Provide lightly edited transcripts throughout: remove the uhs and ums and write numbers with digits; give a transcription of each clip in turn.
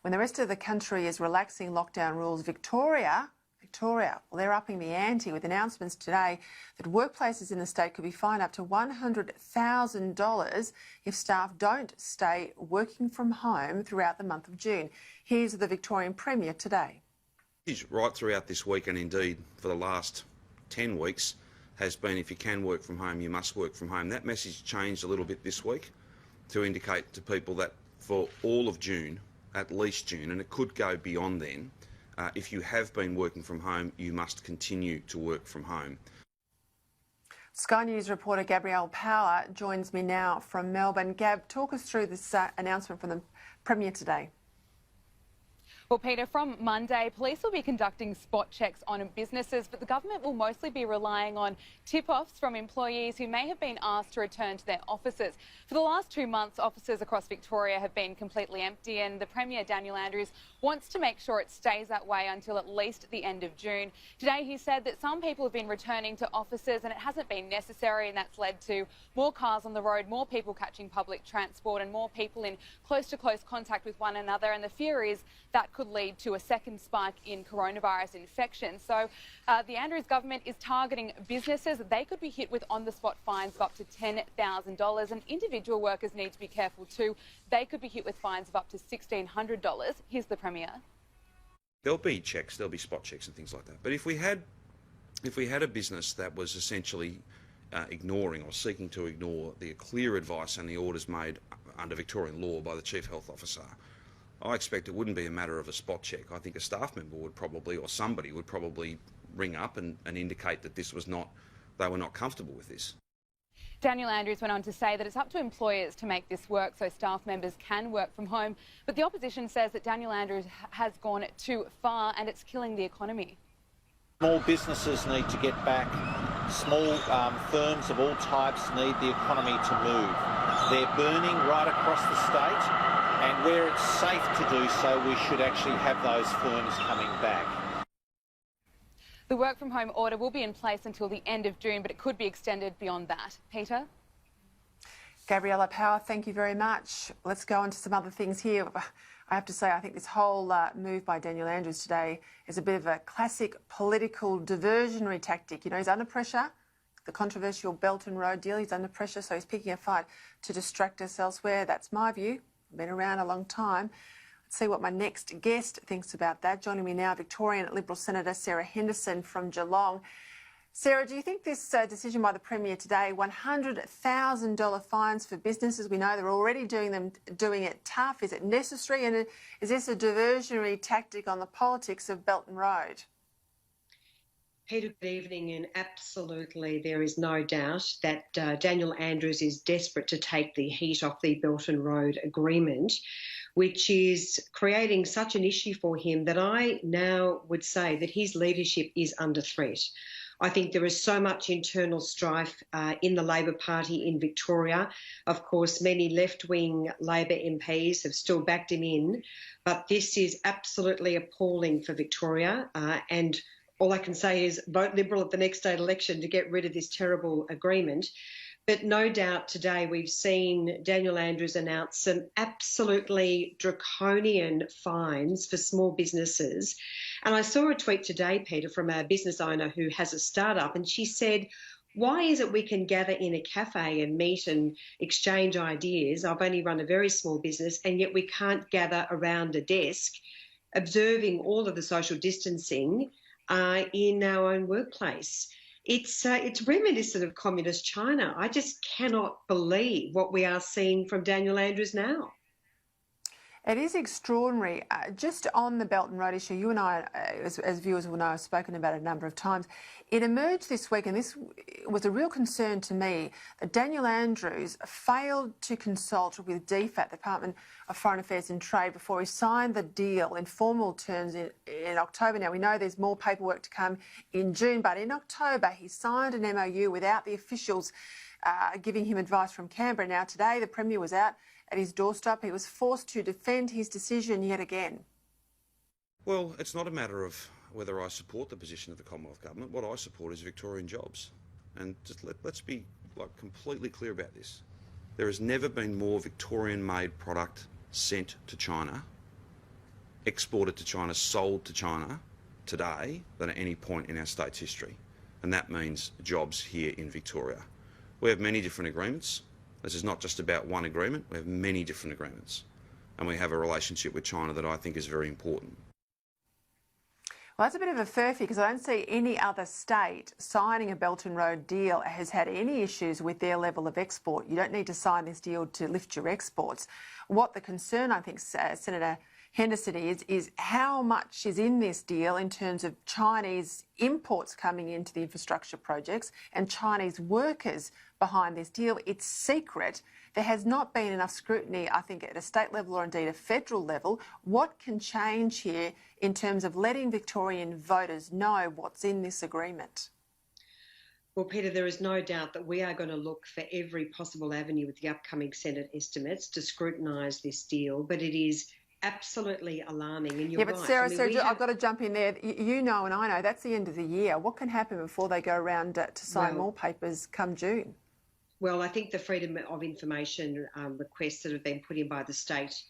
When the rest of the country is relaxing lockdown rules, Victoria, well, they're upping the ante with announcements today that workplaces in the state could be fined up to $100,000 if staff don't stay working from home throughout the month of June. Here's the Victorian Premier today. Right throughout this week, and indeed for the last 10 weeks, has been if you can work from home, you must work from home. That message changed a little bit this week to indicate to people that for all of June, at least June, and it could go beyond then, if you have been working from home, you must continue to work from home. Sky News reporter Gabrielle Power joins me now from Melbourne. Gab, talk us through this announcement from the Premier today. Well, Peter, from Monday, police will be conducting spot checks on businesses, but the government will mostly be relying on tip-offs from employees who may have been asked to return to their offices. For the last 2 months, offices across Victoria have been completely empty, and the Premier, Daniel Andrews, wants to make sure it stays that way until at least the end of June. Today, he said that some people have been returning to offices and it hasn't been necessary, and that's led to more cars on the road, more people catching public transport and more people in close-to-close contact with one another, and the fear is that could lead to a second spike in coronavirus infection. So the Andrews government is targeting businesses. They could be hit with on-the-spot fines of up to $10,000, and individual workers need to be careful too. They could be hit with fines of up to $1,600. Here's the Premier. There'll be checks, there'll be spot checks and things like that. But if we had a business that was essentially ignoring or seeking to ignore the clear advice and the orders made under Victorian law by the Chief Health Officer, I expect it wouldn't be a matter of a spot check. I think a staff member would probably, or somebody would probably ring up and indicate that this was not, they were not comfortable with this. Daniel Andrews went on to say that it's up to employers to make this work so staff members can work from home. But the opposition says that Daniel Andrews has gone too far and it's killing the economy. Small businesses need to get back. Small firms of all types need the economy to move. They're burning right across the state. And where it's safe to do so, we should actually have those firms coming back. The work from home order will be in place until the end of June, but it could be extended beyond that. Peter? Gabriella Power, thank you very much. Let's go on to some other things here. I have to say, I think this whole move by Daniel Andrews today is a bit of a classic political diversionary tactic. You know, he's under pressure. The controversial Belt and Road deal, he's under pressure, so he's picking a fight to distract us elsewhere. That's my view. Been around a long time. Let's see what my next guest thinks about that. Joining me now, Victorian Liberal Senator Sarah Henderson from Geelong. Sarah, do you think this decision by the Premier today, $100,000 fines for businesses, we know they're already doing it tough, is it necessary, and is this a diversionary tactic on the politics of Belt and Road? Peter, good evening, and absolutely there is no doubt that Daniel Andrews is desperate to take the heat off the Belt and Road agreement, which is creating such an issue for him that I now would say that his leadership is under threat. I think there is so much internal strife in the Labor Party in Victoria. Of course, many left-wing Labor MPs have still backed him in, but this is absolutely appalling for Victoria, and all I can say is vote Liberal at the next state election to get rid of this terrible agreement. But no doubt today we've seen Daniel Andrews announce some absolutely draconian fines for small businesses. And I saw a tweet today, Peter, from a business owner who has a startup, and she said, why is it we can gather in a cafe and meet and exchange ideas? I've only run a very small business, and yet we can't gather around a desk observing all of the social distancing in our own workplace. It's reminiscent of communist China. I just cannot believe what we are seeing from Daniel Andrews now. It is extraordinary. Just on the Belt and Road issue, you and I, as viewers will know, have spoken about it a number of times. It emerged this week, and this was a real concern to me, that Daniel Andrews failed to consult with DFAT, the Department of Foreign Affairs and Trade, before he signed the deal in formal terms in October. Now, we know there's more paperwork to come in June, but in October he signed an MOU without the officials giving him advice from Canberra. Now, today the Premier was out at his doorstep. He was forced to defend his decision yet again. Well, it's not a matter of whether I support the position of the Commonwealth Government. What I support is Victorian jobs. And just let's be completely clear about this. There has never been more Victorian-made product sent to China exported to China, sold to China today than at any point in our state's history. And that means jobs here in Victoria. We have many different agreements. This is not just about one agreement. We have many different agreements. And we have a relationship with China that I think is very important. Well, that's a bit of a furphy because I don't see any other state signing a Belt and Road deal has had any issues with their level of export. You don't need to sign this deal to lift your exports. What the concern, I think, Senator Henderson, is how much is in this deal in terms of Chinese imports coming into the infrastructure projects and Chinese workers behind this deal. It's secret. There has not been enough scrutiny, I think, at a state level or indeed a federal level. What can change here in terms of letting Victorian voters know what's in this agreement? Well, Peter, there is no doubt that we are going to look for every possible avenue with the upcoming Senate estimates to scrutinise this deal, but it is absolutely alarming, and you're right. Yeah, but Sarah, I've got to jump in there. You know and I know that's the end of the year. What can happen before they go around to sign more papers come June? Well, I think the freedom of information requests that have been put in by the state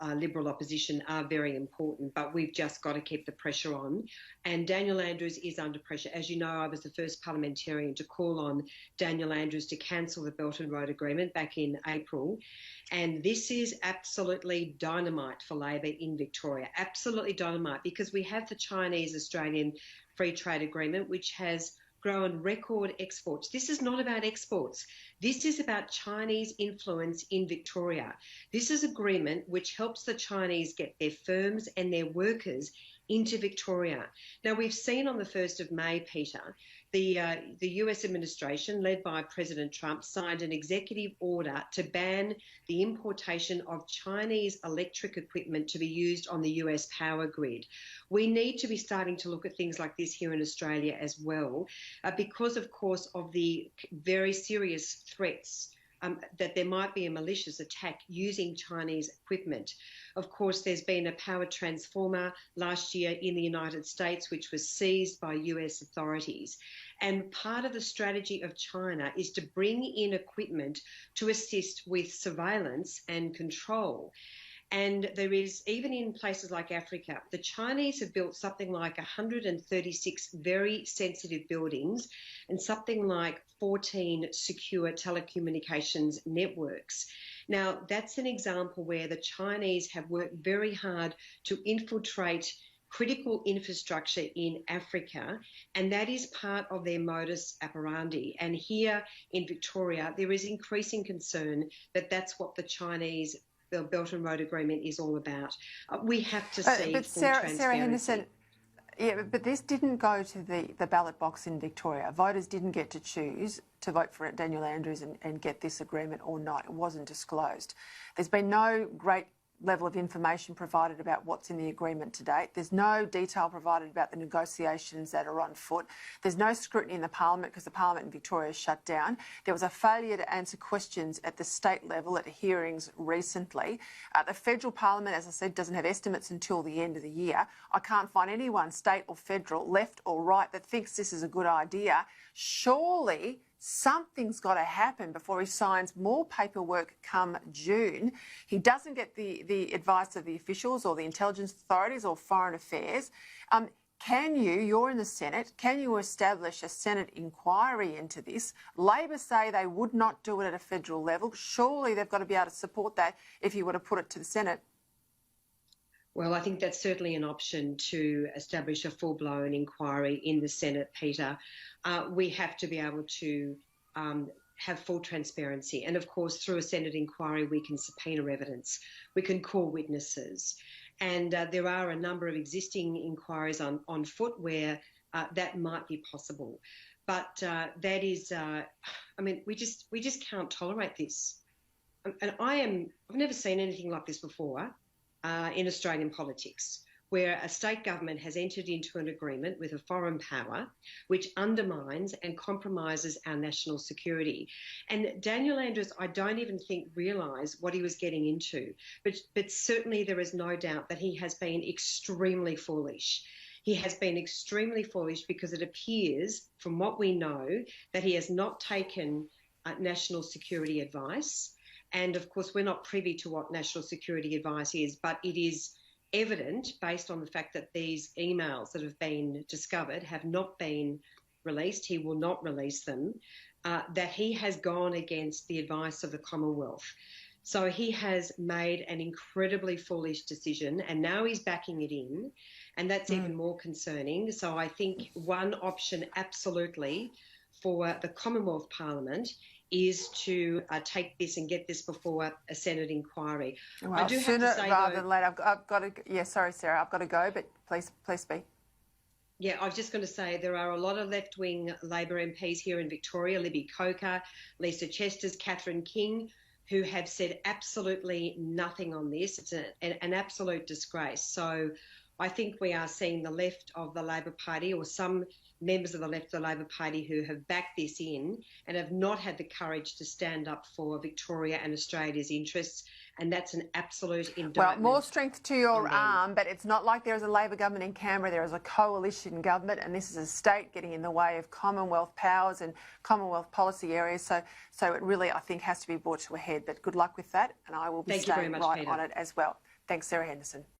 Liberal opposition are very important, but we've just got to keep the pressure on. And Daniel Andrews is under pressure. As you know, I was the first parliamentarian to call on Daniel Andrews to cancel the Belt and Road Agreement back in April. And this is absolutely dynamite for Labor in Victoria, absolutely dynamite, because we have the Chinese-Australian Free Trade Agreement, which has grown record exports. This is not about exports. This is about Chinese influence in Victoria. This is agreement which helps the Chinese get their firms and their workers into Victoria. Now, we've seen on the 1st of May, Peter, the US administration, led by President Trump, signed an executive order to ban the importation of Chinese electric equipment to be used on the US power grid. We need to be starting to look at things like this here in Australia as well, because, of course, of the very serious threats that there might be a malicious attack using Chinese equipment. Of course, there's been a power transformer last year in the United States, which was seized by US authorities. And part of the strategy of China is to bring in equipment to assist with surveillance and control. And there is, even in places like Africa, the Chinese have built something like 136 very sensitive buildings and something like 14 secure telecommunications networks. Now, that's an example where the Chinese have worked very hard to infiltrate critical infrastructure in Africa, and that is part of their modus operandi. And here in Victoria, there is increasing concern that that's what the Chinese the Belt and Road Agreement is all about. We have to see but full Sarah transparency. Henderson, yeah, but this didn't go to the ballot box in Victoria. Voters didn't get to choose to vote for Daniel Andrews and get this agreement or not. It wasn't disclosed. There's been no great level of information provided about what's in the agreement to date. There's no detail provided about the negotiations that are on foot. There's no scrutiny in the Parliament because the Parliament in Victoria is shut down. There was a failure to answer questions at the state level at hearings recently. The federal Parliament, as I said, doesn't have estimates until the end of the year. I can't find anyone, state or federal, left or right, that thinks this is a good idea. Surely something's got to happen before he signs more paperwork come June. He doesn't get the advice of the officials or the intelligence authorities or foreign affairs. You're in the Senate, can you establish a Senate inquiry into this? Labor say they would not do it at a federal level. Surely they've got to be able to support that if you were to put it to the Senate. Well, I think that's certainly an option to establish a full-blown inquiry in the Senate, Peter. We have to be able to have full transparency. And, of course, through a Senate inquiry, we can subpoena evidence. We can call witnesses. And there are a number of existing inquiries on foot where that might be possible. But that is, we just can't tolerate this. And I've never seen anything like this before. In Australian politics, where a state government has entered into an agreement with a foreign power which undermines and compromises our national security. And Daniel Andrews, I don't even think realised what he was getting into, but certainly there is no doubt that he has been extremely foolish. He has been extremely foolish because it appears, from what we know, that he has not taken national security advice. And, of course, we're not privy to what national security advice is, but it is evident, based on the fact that these emails that have been discovered have not been released, he will not release them, that he has gone against the advice of the Commonwealth. So he has made an incredibly foolish decision, and now he's backing it in, and that's even more concerning. So I think one option absolutely for the Commonwealth Parliament is to take this and get this before a Senate inquiry. Well, I do sooner have to say, rather though, than later. I've got to. Yeah, sorry, Sarah. I've got to go, but please speak. Yeah, I was just going to say there are a lot of left-wing Labor MPs here in Victoria, Libby Coker, Lisa Chesters, Catherine King, who have said absolutely nothing on this. It's an absolute disgrace. So I think we are seeing the left of the Labor Party, or some members of the left of the Labor Party, who have backed this in and have not had the courage to stand up for Victoria and Australia's interests. And that's an absolute indictment. Well, more strength to your arm, but it's not like there is a Labor government in Canberra. There is a coalition government, and this is a state getting in the way of Commonwealth powers and Commonwealth policy areas. So it really, I think, has to be brought to a head. But good luck with that, and I will be staying right on it as well. Thanks, Sarah Henderson.